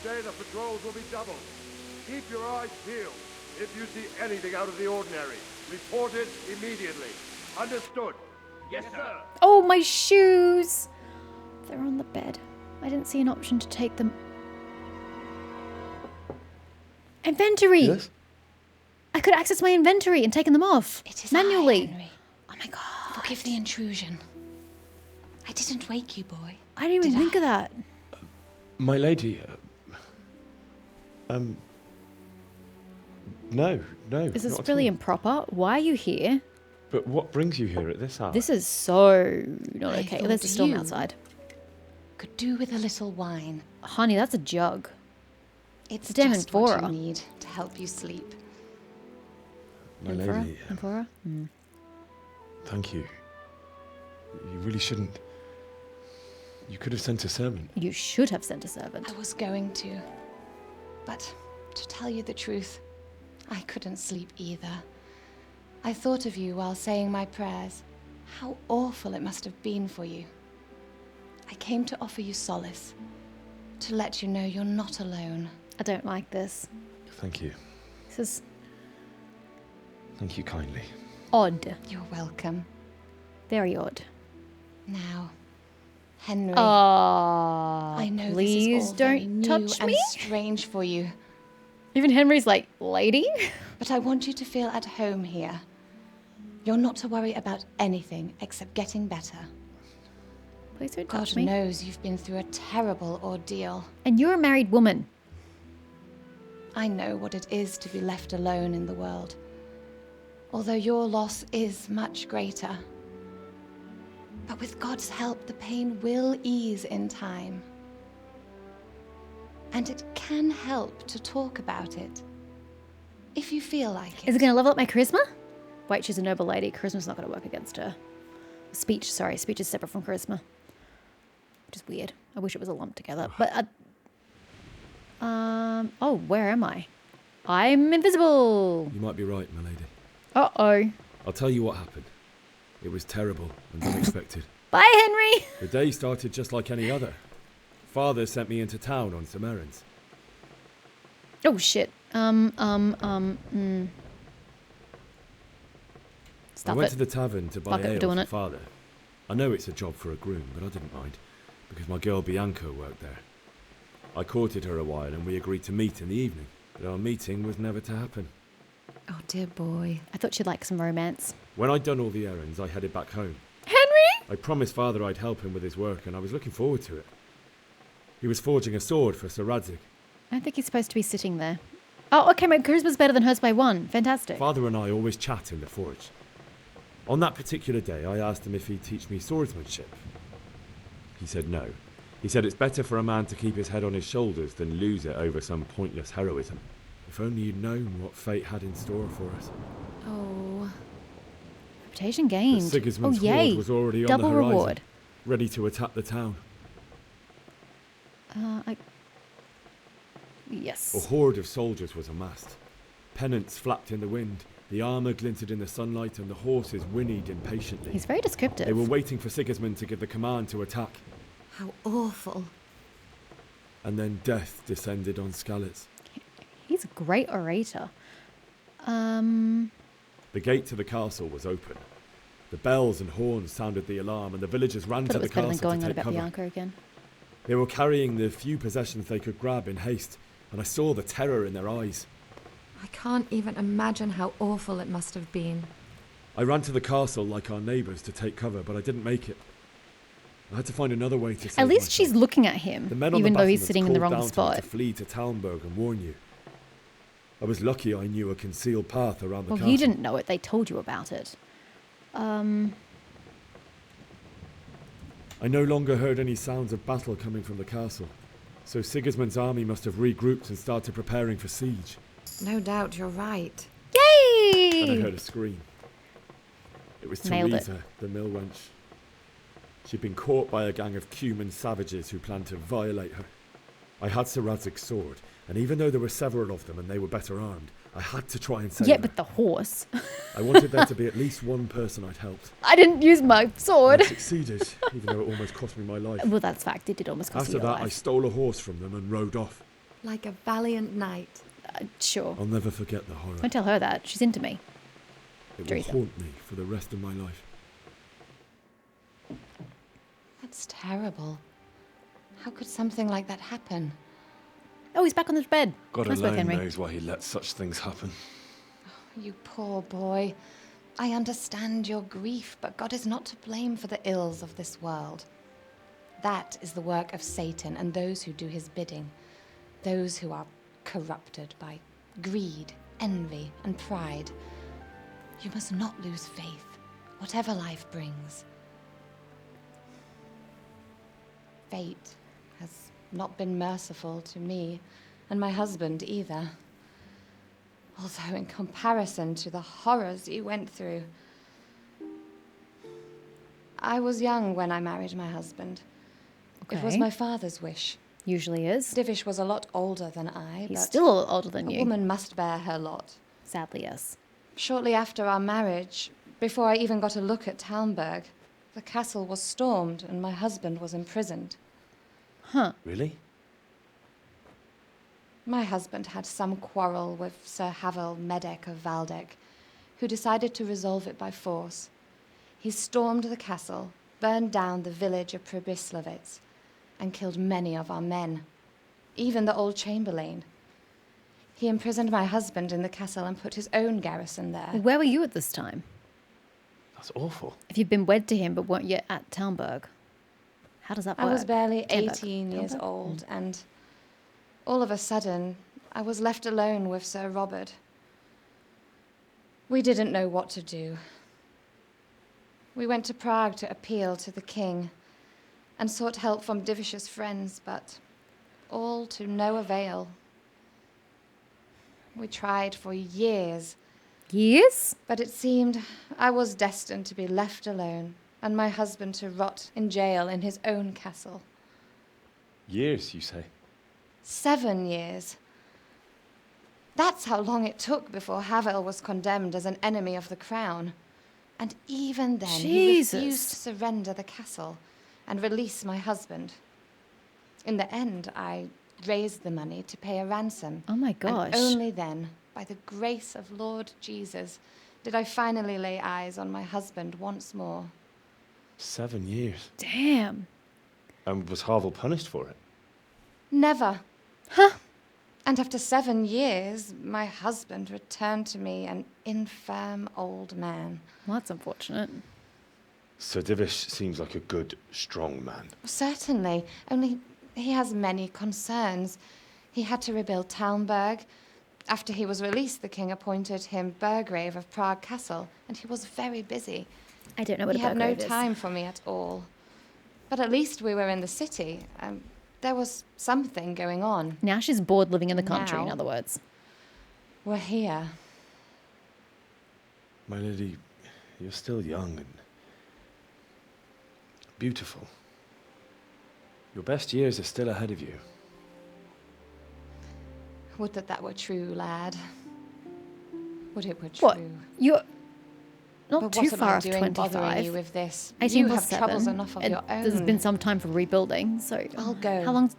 Today the patrols will be doubled. Keep your eyes peeled. If you see anything out of the ordinary, report it immediately. Understood? Yes, sir. Oh, my shoes! They're on the bed. I didn't see an option to take them. Inventory! Yes? I could access my inventory and taken them off. It is manually. I, Henry. Oh my god. Forgive the intrusion. I didn't wake you, boy. I didn't even Did think I? of that. My lady, no, This is not at really all. improper. Why are you here? But what brings you here at this hour? This is so not I okay. thought There's a storm you- outside. Could do with a little wine. Honey, that's a jug. It's a damn just what amphora. you need to help you sleep. My Amphora? lady, Amphora? thank you. You really shouldn't. You could have sent a servant. You should have sent a servant. I was going to. But to tell you the truth, I couldn't sleep either. I thought of you while saying my prayers. How awful it must have been for you. I came to offer you solace. To let you know you're not alone. I don't like this. Thank you. This is Thank you kindly. odd. You're welcome. Very odd. Now, Henry. I I know please this is all very don't new touch and me. strange for you, Even Henry's like, lady? but I want you to feel at home here. You're not to worry about anything except getting better. Please don't touch God me. knows you've been through a terrible ordeal. And you're a married woman. I know what it is to be left alone in the world. Although your loss is much greater. But with God's help, the pain will ease in time. And it can help to talk about it. If you feel like it. Is it going to level up my charisma? Wait, she's a noble lady. Charisma's not going to work against her. Speech is separate from charisma. Which is weird. I wish it was a lump together. But, oh, where am I? I'm invisible. You might be right, my lady. Uh-oh. I'll tell you what happened. It was terrible and unexpected. Bye, Henry. The day started just like any other. Father sent me into town on some errands. Oh, shit. I Stuff went it. to the tavern to buy Fuck it, we're ale doing for it. Father. I know it's a job for a groom, but I didn't mind, because my girl Bianca worked there. I courted her a while and we agreed to meet in the evening, but our meeting was never to happen. Oh, dear boy. I thought she'd like some romance. When I'd done all the errands, I headed back home. Henry? I promised Father I'd help him with his work, and I was looking forward to it. He was forging a sword for Sir Radzik. I don't think he's supposed to be sitting there. Oh, okay, my charisma's better than hers by 1. Fantastic. Father and I always chat in the forge. On that particular day, I asked him if he'd teach me swordsmanship. He said no. He said it's better for a man to keep his head on his shoulders than lose it over some pointless heroism. If only you'd known what fate had in store for us. Oh. Reputation But gained. Sigismund's oh, yay. horde was already Double on the horizon, reward. ready to attack the town. Yes. A horde of soldiers was amassed. Pennants flapped in the wind, the armour glinted in the sunlight, and the horses whinnied impatiently. He's very descriptive. They were waiting for Sigismund to give the command to attack. How awful. And then death descended on Skalitz. He's a great orator. The gate to the castle was open. The bells and horns sounded the alarm, and the villagers ran Thought to it was the better than castle going to on take about cover. Bianca again. They were carrying the few possessions they could grab in haste, and I saw the terror in their eyes. I can't even imagine how awful it must have been. I ran to the castle like our neighbours to take cover, but I didn't make it. I had to find another way to save At least myself. she's looking at him, The men on even the though he's battlements sitting in the called wrong down to me spot. to flee to Talmberg and warn you. I was lucky I knew a concealed path around the Well, castle. you didn't know it. They told you about it. I no longer heard any sounds of battle coming from the castle, so Sigismund's army must have regrouped and started preparing for siege. No doubt you're right. Yay! Then I heard a scream. It was Nailed it. Teresa, the mill wench. She'd been caught by a gang of Cuman savages who planned to violate her. I had Sir Radzig's sword, and even though there were several of them and they were better armed, I had to try and save Yeah, her. but the horse. I wanted there to be at least one person I'd helped. I didn't use my sword. I succeeded, even though it almost cost me my life. Well, that's fact. It did almost cost After you your that, I life. stole a horse from them and rode off. like a valiant knight. Sure. I'll never forget the horror. Don't tell her that. She's into me. It will Teresa. haunt me for the rest of my life. That's terrible. How could something like that happen? Oh, he's back on the bed. God Nice work, alone Henry. knows why he lets such things happen. You poor boy. I understand your grief, but God is not to blame for the ills of this world. That is the work of Satan and those who do his bidding. Those who are corrupted by greed, envy, and pride. You must not lose faith, whatever life brings. Fate has not been merciful to me, and my husband either. Although in comparison to the horrors you went through. I was young when I married my husband. It was Okay. my father's wish. Usually is. Divish was a lot older than I, He's but still a lot older than a you. woman must bear her lot. Sadly, yes. Shortly after our marriage, before I even got a look at Talmberg, the castle was stormed and my husband was imprisoned. Huh. Really? My husband had some quarrel with Sir Havel Medek of Valdek, who decided to resolve it by force. He stormed the castle, burned down the village of Pribyslavitz, and killed many of our men, even the old chamberlain. He imprisoned my husband in the castle and put his own garrison there. Where were you at this time? That's awful. If you'd been wed to him but weren't yet at Talmberg, how does that work? I was barely Talmberg. 18 years Talmberg? old, and all of a sudden, I was left alone with Sir Robert. We didn't know what to do. We went to Prague to appeal to the king and sought help from Divish's friends, but all to no avail. We tried for years, Years? but it seemed I was destined to be left alone and my husband to rot in jail in his own castle. Years, you say? 7 years. That's how long it took before Havel was condemned as an enemy of the crown. And even then, he Jesus. refused to surrender the castle and release my husband. In the end, I raised the money to pay a ransom. Oh my gosh. And only then, by the grace of Lord Jesus, did I finally lay eyes on my husband once more. 7 years. Damn. And was Harville punished for it? Never. Huh? And after 7 years, my husband returned to me an infirm old man. Well, that's unfortunate. Sir Divish seems like a good, strong man. Certainly, only he has many concerns. He had to rebuild Talmberg. After he was released, the king appointed him Burgrave of Prague Castle, and he was very busy. I don't know what He a had no Burgrave is. time for me at all. But at least we were in the city. There was something going on. Now she's bored living in the country, in Now- other words. We're here. My lady, you're still young and beautiful. Your best years are still ahead of you. Would that were true, lad. Would it were true. What? You're not But too what am far I off doing bothering 25. you with this? 18 You plus have troubles 7. enough of And your own. There's been some time for rebuilding, so I'll go. How long?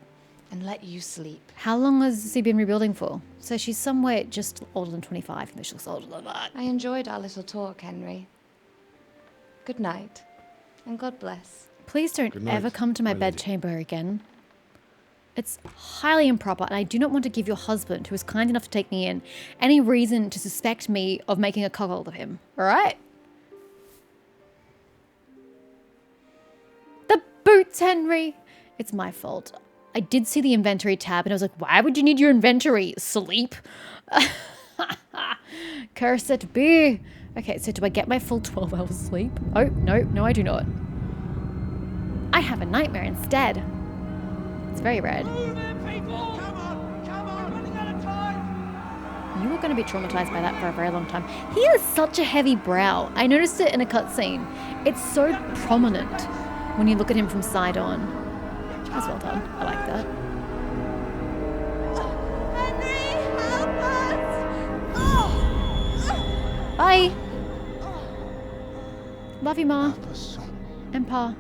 And let you sleep. How long has he been rebuilding for? So she's somewhere just older than 25, and she looks older than that. I enjoyed our little talk, Henry. Good night, and God bless. Please don't Good night, ever come to my my lady. bedchamber again. It's highly improper, and I do not want to give your husband, who was kind enough to take me in, any reason to suspect me of making a cuckold of him. All right? The boots, Henry! It's my fault. I did see the inventory tab, and I was like, why would you need your inventory? Sleep? Curse it be. Okay, so do I get my full 12 hours sleep? Oh, no, I do not. I have a nightmare instead. It's very red. Move in, people! Come on, running out of time! You are going to be traumatized by that for a very long time. He has such a heavy brow. I noticed it in a cutscene. It's so prominent when you look at him from side on. That's well done. I like that. Henry, help us! Bye. Love you, Ma. And Pa.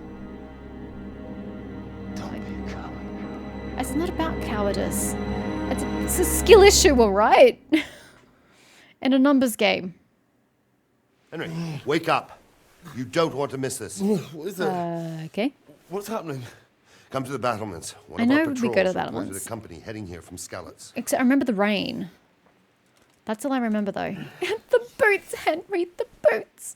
Don't be a coward. It's not about cowardice. It's a skill issue, all right? And a numbers game. Henry, wake up. You don't want to miss this. What is it? Okay. What's happening? Come to the battlements. One I of know our we patrols go to reported battlements. a company heading here from Skalitz. Except I remember the rain. That's all I remember, though. The boots, Henry, the boots.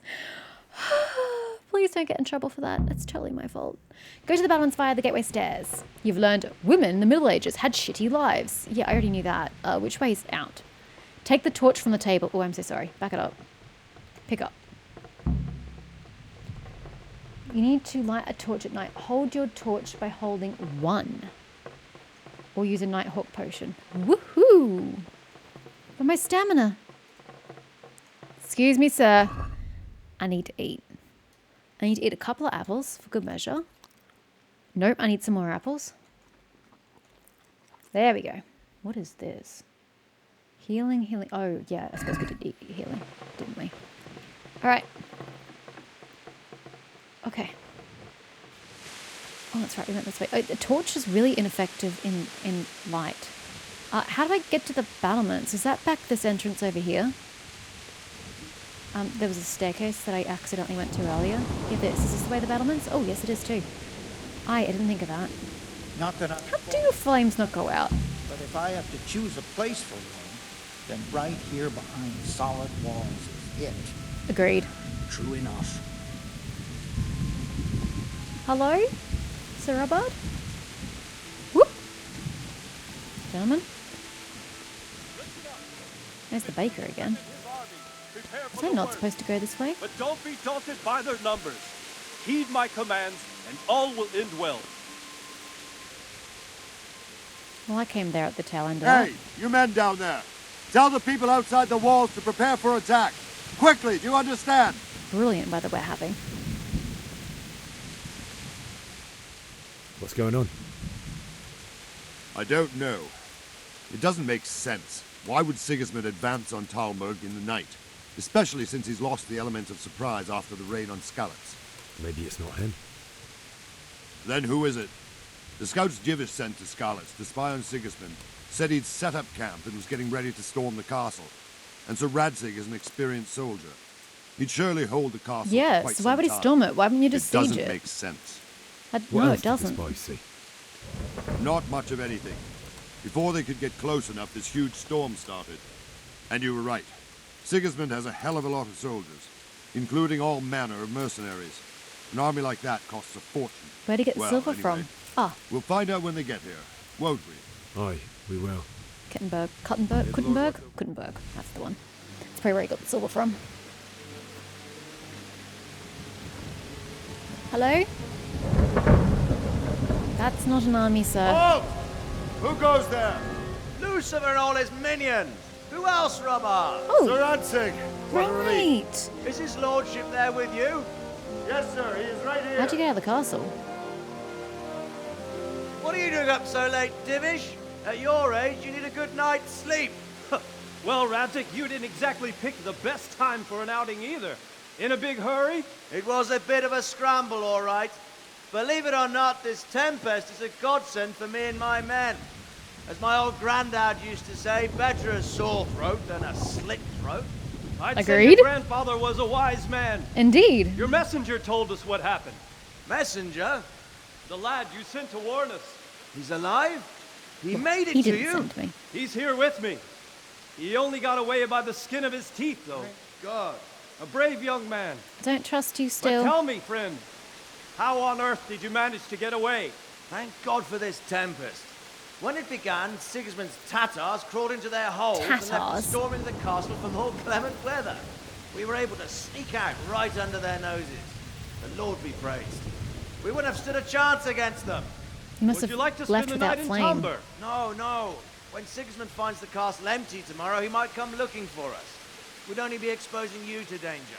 Please don't get in trouble for that. It's totally my fault. Go to the battlements via the gateway stairs. You've learned women in the Middle Ages had shitty lives. Yeah, I already knew that. Which way is out? Take the torch from the table. Oh, I'm so sorry. Back it up. Pick up. You need to light a torch at night. Hold your torch by holding 1. Or use a Nighthawk potion. Woohoo! But my stamina. Excuse me, sir. I need to eat. I need to eat a couple of apples for good measure. Nope, I need some more apples. There we go. What is this? Healing, healing. Oh, yeah, I suppose we did eat healing, didn't we? All right. Okay. Oh, that's right, we went this way. Oh, the torch is really ineffective in light. How do I get to the battlements? Is that back this entrance over here? There was a staircase that I accidentally went to earlier. Yeah, is this the way the battlements? Oh, yes, it is too. I didn't think of that. Not that I'm How do your flames not go out? but if I have to choose a place for one, then right here behind solid walls is it. Agreed. True enough. Hello? Sir Robert? Whoop! Gentlemen? There's the baker again. Was I not supposed to go this way? But don't be daunted by their numbers. Heed my commands, and all will end well. Well, I came there at the tail end of Hey, it. you men down there. Tell the people outside the walls to prepare for attack. Quickly, do you understand? Brilliant weather we're having. What's going on? I don't know. It doesn't make sense. Why would Sigismund advance on Talmberg in the night? Especially since he's lost the element of surprise after the raid on Skalitz. Maybe it's not him. Then who is it? The scouts Jivish sent to Skalitz to spy on Sigismund said he'd set up camp and was getting ready to storm the castle. And Sir Radzig is an experienced soldier. He'd surely hold the castle for Yeah, quite so why some would he time. storm it? Why wouldn't you just It siege doesn't it? make sense. What No, else it doesn't. did the spies see? Not much of anything. Before they could get close enough, this huge storm started. And you were right. Sigismund has a hell of a lot of soldiers, including all manner of mercenaries. An army like that costs a fortune. Where'd he get the Well, silver anyway. from? Ah, We'll find out when they get here, won't we? Aye, we will. Kuttenberg. Kuttenberg. That's the one. That's probably where he got the silver from. Hello? That's not an army, sir. Halt! Who goes there? Lucifer and all his minions. Who else, Robert? Oh, Sir Radzig. What a relief. right. Is his lordship there with you? Yes, sir. He is right here. How'd you get out of the castle? What are you doing up so late, Divish? At your age, you need a good night's sleep. Well, Radzig, you didn't exactly pick the best time for an outing either. In a big hurry? It was a bit of a scramble, all right. Believe it or not, this tempest is a godsend for me and my men. As my old granddad used to say, better a sore throat than a slit throat. I'd say Agreed. your grandfather was a wise man. Indeed. Your messenger told us what happened. Messenger? The lad you sent to warn us. He's alive? He made it He to didn't you? send me. He's here with me. He only got away by the skin of his teeth, though. God. A brave young man. Don't trust you But still. tell me, friend, how on earth did you manage to get away? Thank God for this tempest. When it began, Sigismund's Tatars crawled into their holes and left Tatars? the storm into the castle for more clement weather. We were able to sneak out right under their noses. The Lord be praised. We wouldn't have stood a chance against them. You must Would have you like to left spend the without night in flame. Tumber? No, no. When Sigismund finds the castle empty tomorrow, he might come looking for us. We'd only be exposing you to danger.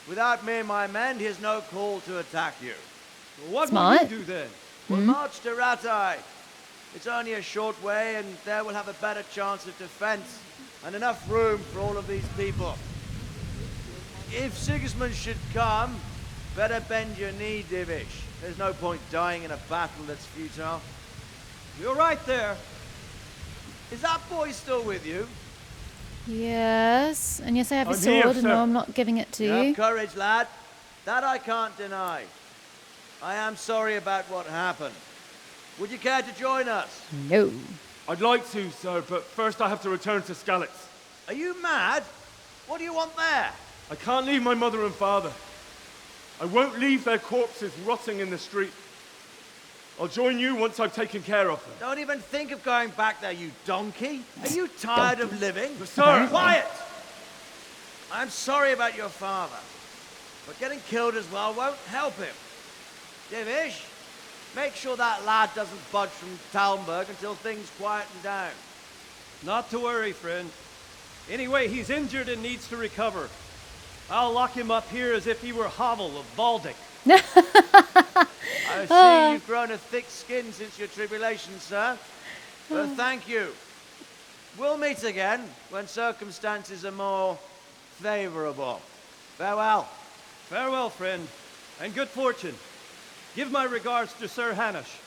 Without me and my men, he has no call to attack you. What Smart. will you do then? We'll march to Ratai. It's only a short way, and there we'll have a better chance of defense and enough room for all of these people. If Sigismund should come, better bend your knee, Divish. There's no point dying in a battle that's futile. You're right there. Is that boy still with you? Yes. And yes, I have your I'm here, sword, and no, sir. I'm not giving it to You you. have courage, lad. That I can't deny. I am sorry about what happened. Would you care to join us? No. I'd like to, sir, but first I have to return to Skalitz. Are you mad? What do you want there? I can't leave my mother and father. I won't leave their corpses rotting in the street. I'll join you once I've taken care of them. Don't even think of going back there, you donkey. Are you tired of living? Sir! Quiet! I'm sorry about your father, but getting killed as well won't help him. Divish, make sure that lad doesn't budge from Talmberg until things quieten down. Not to worry, friend. Anyway, he's injured and needs to recover. I'll lock him up here as if he were Havel of Baldic. I see you've grown a thick skin since your tribulation, sir. But thank you. We'll meet again when circumstances are more favorable. Farewell. Farewell, friend, and good fortune. Give my regards to Sir Hanush.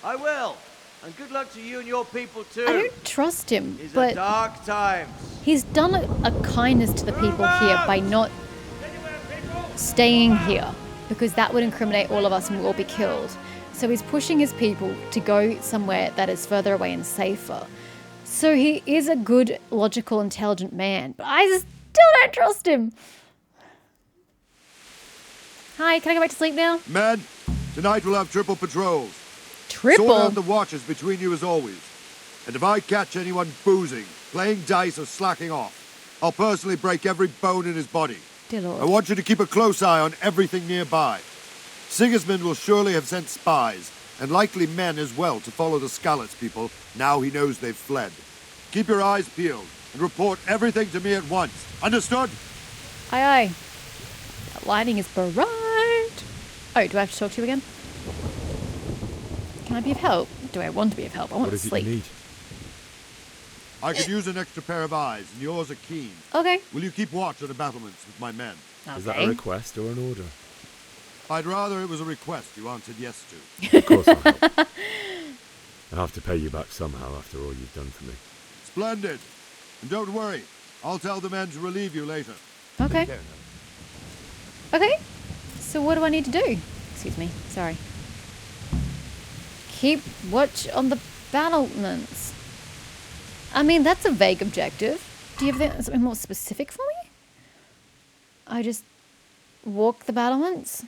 I will. And good luck to you and your people too. I don't trust him, These are but dark times. he's done a kindness to the people here by not staying here, because that would incriminate all of us and we'll all be killed. So he's pushing his people to go somewhere that is further away and safer. So he is a good, logical, intelligent man, but I still don't trust him. Hi, can I go back to sleep now? Men, tonight we'll have triple patrols. Triple? Sort out the watches between you as always. And if I catch anyone boozing, playing dice or slacking off, I'll personally break every bone in his body. Dear Lord. I want you to keep a close eye on everything nearby. Sigismund will surely have sent spies, and likely men as well, to follow the Skalitz people now he knows they've fled. Keep your eyes peeled, and report everything to me at once. Understood? Aye, aye. That lighting is bright. Oh, do I have to talk to you again? Can I be of help? Do I want to be of help? I want What to is it sleep. you need? I could use an extra pair of eyes, and yours are keen. Okay. Will you keep watch on the battlements with my men? Is that a request or an order? I'd rather it was a request you answered yes to. Of course I'll help. I have to pay you back somehow after all you've done for me. Splendid. And don't worry, I'll tell the men to relieve you later. Okay. Take care now. Okay. So what do I need to do? Excuse me. Sorry. Keep watch on the battlements. I mean, that's a vague objective. Do you have something more specific for me? I just walk the battlements.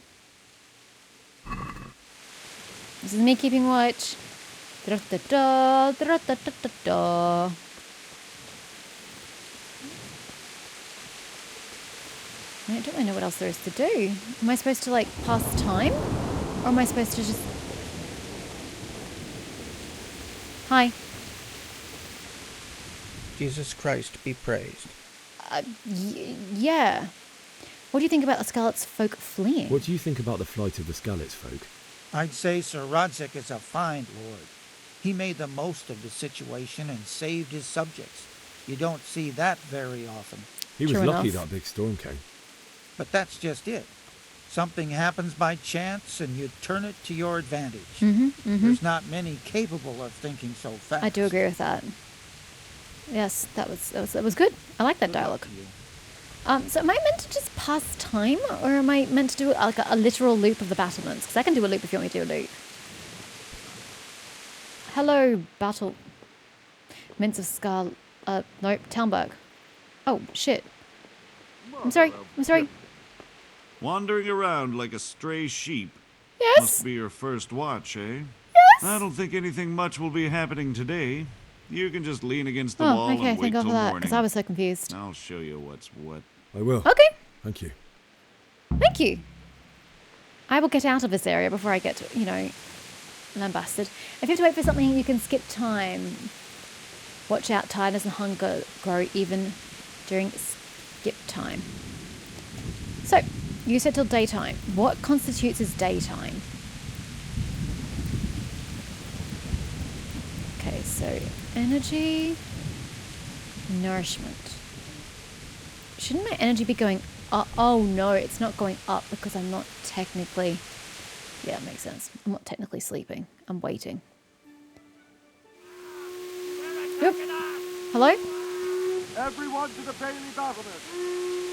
This is me keeping watch. Da-da-da, da-da-da-da-da. I don't really know what else there is to do. Am I supposed to, like, pass time? Or am I supposed to just... Hi. Jesus Christ be praised. Yeah. What do you think about the Skalitz folk fleeing? What do you think about the flight of the Skalitz folk? I'd say Sir Rodzik is a fine lord. He made the most of the situation and saved his subjects. You don't see that very often. He was True lucky enough. that big storm came. But that's just it. Something happens by chance and you turn it to your advantage. There's not many capable of thinking so fast. I do agree with that. Yes, that was good. I like that dialogue. So am I meant to just pass time, or am I meant to do like a literal loop of the battlements? Because I can do a loop if you want me to do a loop. Hello, battle. Mints of Scar. Nope, Talmberg. Oh shit. I'm sorry. I'm sorry. Wandering around like a stray sheep. Yes. Must be your first watch, eh? Yes. I don't think anything much will be happening today. You can just lean against the Oh, wall okay. and wait Thank God till for that, morning. because I was so confused. I'll show you what's what. I will. Okay. Thank you. Thank you. I will get out of this area before I get, lambasted. If you have to wait for something, you can skip time. Watch out, tiredness and hunger grow even during skip time. So, you said till daytime. What constitutes as daytime? Okay, so energy, nourishment. Shouldn't my energy be going up? Oh no, it's not going up because I'm not technically... Yeah, that makes sense. I'm not technically sleeping. I'm waiting. Yep. Hello? Everyone to the Bailey battlement.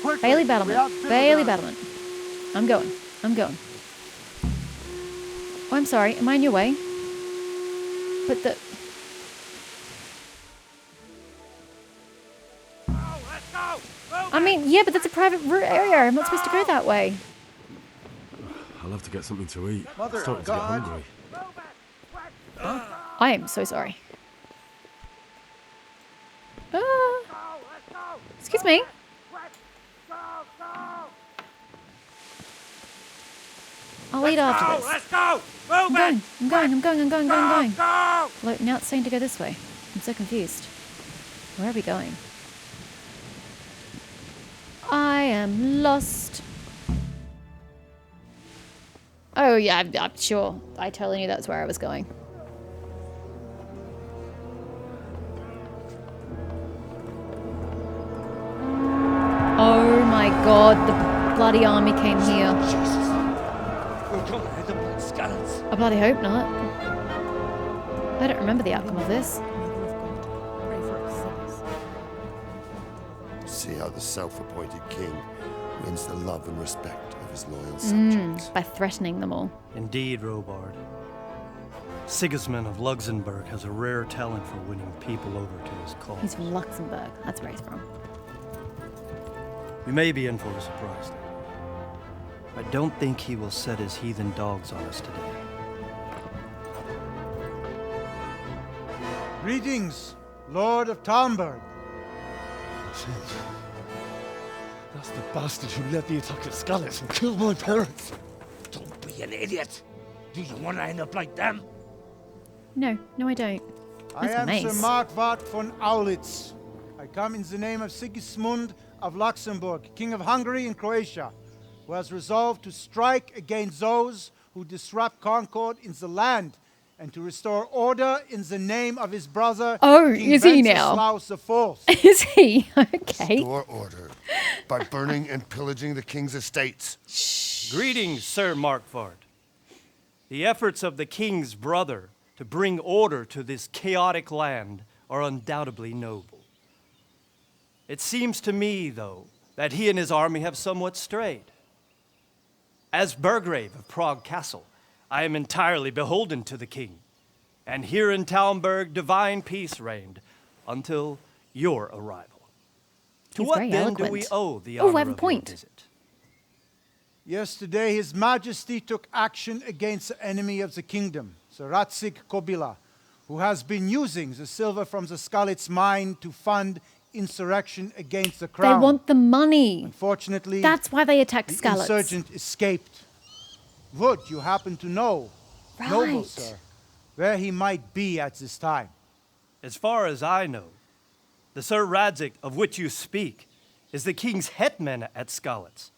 Quickly, Bailey we battlement. have dinner Bailey time. battlement. I'm going. I'm going. Oh, I'm sorry. Am I in your way? But the... I mean, yeah, but that's a private area. I'm not supposed to go that way. I'll have to get something to eat. Mother Starting of to get God. hungry. I am so sorry. Excuse me. I'll eat after this. Let's go! I'm going. Look, now it's saying to go this way. I'm so confused. Where are we going? I am lost. Oh yeah, I'm sure. I totally knew that's where I was going. Oh my god, the bloody army came here. I bloody hope not. I don't remember the outcome of this. See how the self-appointed king wins the love and respect of his loyal subjects. By threatening them all. Indeed, Robard. Sigismund of Luxembourg has a rare talent for winning people over to his cause. He's from Luxembourg. That's where he's from. We may be in for a surprise, though. I don't think he will set his heathen dogs on us today. Greetings, Lord of Talmberg. That's the bastard who led the attack at Scallis and killed my parents. Don't be an idiot. Do you want to end up like them? No, I don't. I That's am nice. Sir Markwart von Aulitz. I come in the name of Sigismund of Luxembourg, King of Hungary and Croatia, who has resolved to strike against those who disrupt concord in the land and to restore order in the name of his brother, King is he now? Wenceslaus IV. Is he? Okay. Restore order by burning and pillaging the king's estates. Greetings, Sir Markwart. The efforts of the king's brother to bring order to this chaotic land are undoubtedly noble. It seems to me, though, that he and his army have somewhat strayed. As Burgrave of Prague Castle, I am entirely beholden to the king, and here in Talmberg divine peace reigned until your arrival. To He's what very then do eloquent. we owe the Oh, honor I have a of your point. visit? Yesterday, His Majesty took action against the enemy of the kingdom, Sir Radzig Kobyla, who has been using the silver from the Skalitz mine to fund insurrection against the They crown. want the money. Unfortunately, That's why they attacked the Skalitz. insurgent escaped. Would you happen to know, noble Right. sir, where he might be at this time? As far as I know, the Sir Radzig of which you speak is the king's hetman at Skalitz.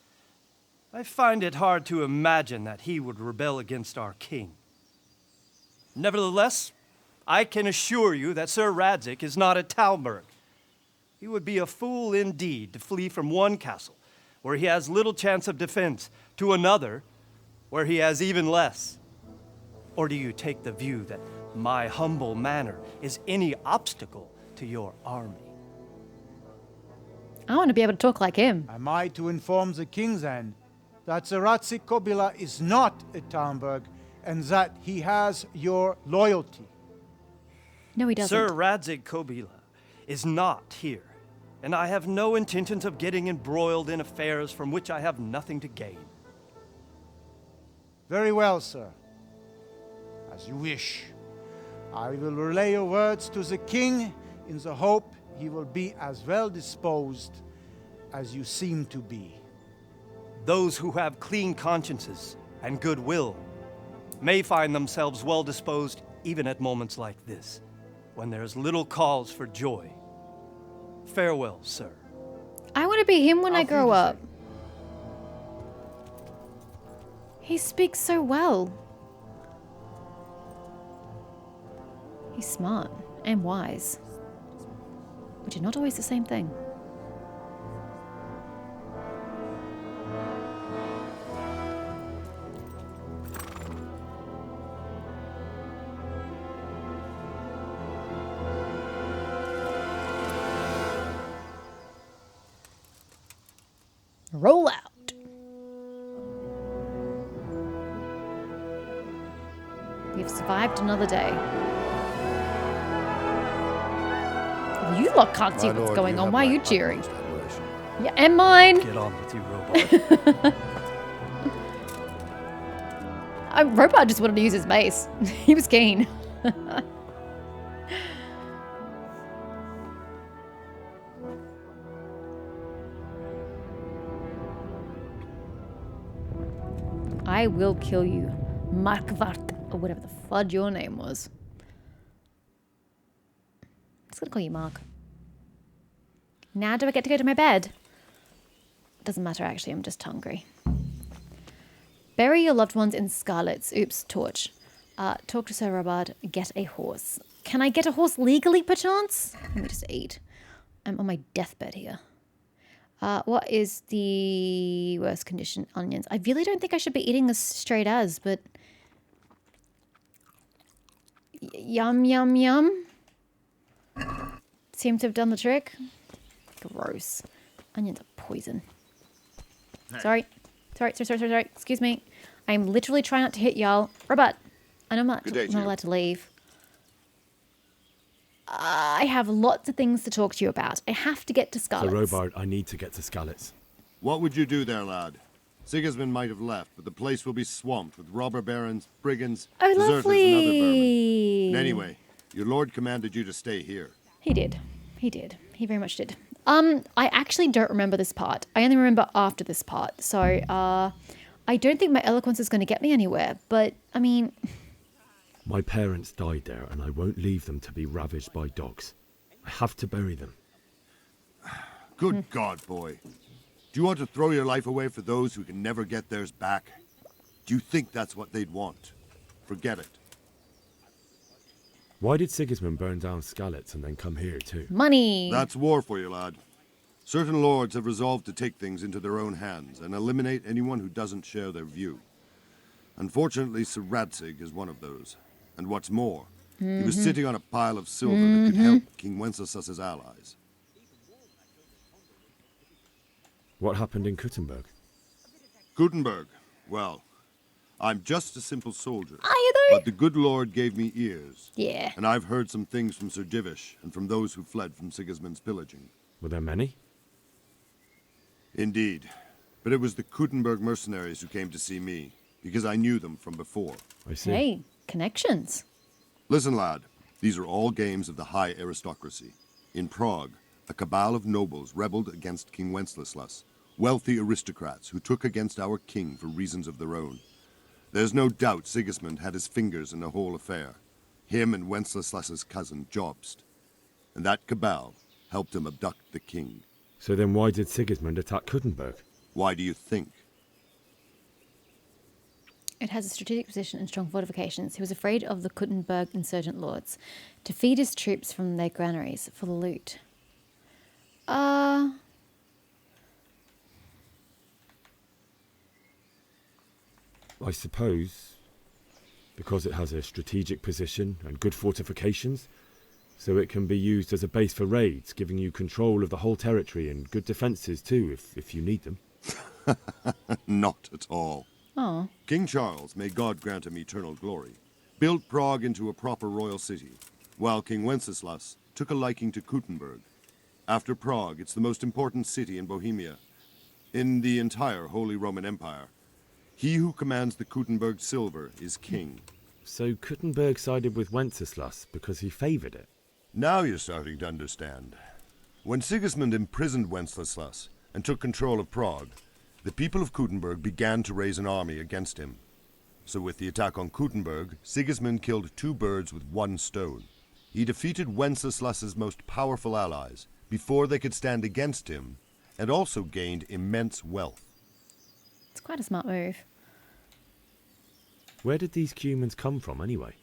I find it hard to imagine that he would rebel against our king. Nevertheless, I can assure you that Sir Radzig is not at Talmberg. He would be a fool indeed to flee from one castle where he has little chance of defense to another where he has even less. Or do you take the view that my humble manner is any obstacle to your army? I want to be able to talk like him. Am I to inform the king then that Sir Radzig Kobyla is not at Talmberg and that he has your loyalty? No, he doesn't. Sir Radzig Kobyla is not here, and I have no intentions of getting embroiled in affairs from which I have nothing to gain. Very well, sir. As you wish. I will relay your words to the king in the hope he will be as well disposed as you seem to be. Those who have clean consciences and goodwill may find themselves well disposed even at moments like this, when there is little cause for joy. Farewell, sir. I want to be him when I Auf grow up. Wiedersehen. He speaks so well. He's smart and wise, which are not always the same thing. Roll out. We've survived another day. You lot can't see My what's lord, going you on. have Why are my you cheering? utmost admiration. Yeah, and mine. Get on with you, robot. Robot just wanted to use his mace. He was keen. I will kill you, Markvart, or whatever the fudge your name was. I'm just gonna call you Mark. Now do I get to go to my bed? Doesn't matter actually, I'm just hungry. Bury your loved ones in scarlets. Oops, torch. Talk to Sir Robard. Get a horse. Can I get a horse legally, perchance? Let me just eat. I'm on my deathbed here. What is the worst condition? Onions. I really don't think I should be eating this straight as, but... Yum, yum, yum. Seem to have done the trick. Gross. Onions are poison. Sorry. Sorry. Excuse me. I'm literally trying not to hit y'all. Robot, I know I'm not allowed to leave. I have lots of things to talk to you about. I have to get to Scarlet's. So, Robard, I need to get to Scarlet's. What would you do there, lad? Sigismund might have left, but the place will be swamped with robber barons, brigands, Oh, deserters, lovely. and other vermin. And anyway, your lord commanded you to stay here. He did. He did. He very much did. I actually don't remember this part. I only remember after this part. So, I don't think my eloquence is going to get me anywhere. But, I mean... My parents died there, and I won't leave them to be ravaged by dogs. I have to bury them. Good God, boy. Do you want to throw your life away for those who can never get theirs back? Do you think that's what they'd want? Forget it. Why did Sigismund burn down Scarlet's and then come here too? Money! That's war for you, lad. Certain lords have resolved to take things into their own hands and eliminate anyone who doesn't share their view. Unfortunately, Sir Radzig is one of those. And what's more, he was sitting on a pile of silver that could help King Wenceslas's allies. What happened in Kuttenberg? Gutenberg, well, I'm just a simple soldier. Are you though? But the good Lord gave me ears. Yeah. And I've heard some things from Sir Divish and from those who fled from Sigismund's pillaging. Were there many? Indeed. But it was the Kuttenberg mercenaries who came to see me, because I knew them from before. I see. Hey, connections. Listen, lad, these are all games of the high aristocracy. In Prague, a cabal of nobles rebelled against King Wenceslas, wealthy aristocrats who took against our king for reasons of their own. There's no doubt Sigismund had his fingers in the whole affair, him and Wenceslas's cousin Jobst. And that cabal helped him abduct the king. So then why did Sigismund attack Kuttenberg? Why do you think? It has a strategic position and strong fortifications. He was afraid of the Kuttenberg insurgent lords to feed his troops from their granaries for the loot. I suppose because it has a strategic position and good fortifications, so it can be used as a base for raids, giving you control of the whole territory and good defences too, if you need them. Not at all. Oh. King Charles, may God grant him eternal glory, built Prague into a proper royal city, while King Wenceslas took a liking to Kuttenberg. After Prague, it's the most important city in Bohemia, in the entire Holy Roman Empire. He who commands the Kuttenberg silver is king. So Kuttenberg sided with Wenceslas because he favoured it? Now you're starting to understand. When Sigismund imprisoned Wenceslas and took control of Prague, the people of Kuttenberg began to raise an army against him. So with the attack on Kuttenberg, Sigismund killed 2 birds with 1 stone. He defeated Wenceslas's most powerful allies before they could stand against him, and also gained immense wealth. It's quite a smart move. Where did these Cumans come from anyway?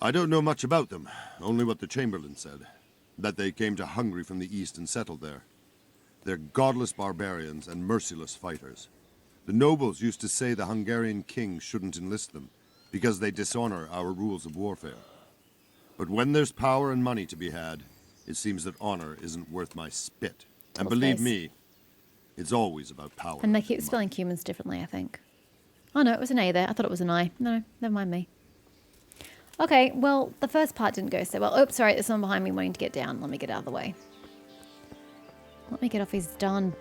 I don't know much about them, only what the Chamberlain said, that they came to Hungary from the east and settled there. They're godless barbarians and merciless fighters. The nobles used to say the Hungarian king shouldn't enlist them, because they dishonor our rules of warfare. But when there's power and money to be had, it seems that honor isn't worth my spit. And believe me, It's always about power. And they keep spelling humans differently, I think. Oh no, it was an A there. I thought it was an I. No, never mind me. Okay, well, the first part didn't go so well. Oops, sorry, there's someone behind me wanting to get down. Let me get out of the way. Let me get off these darn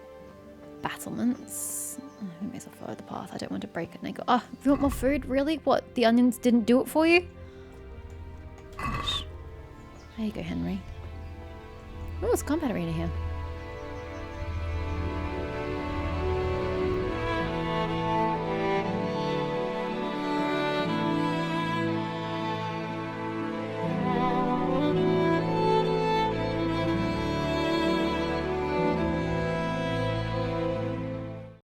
battlements. I may as well follow the path. I don't want to break it and go, oh, you want more food? Really? What, the onions didn't do it for you? Gosh. There you go, Henry. Oh, there's a combat arena here.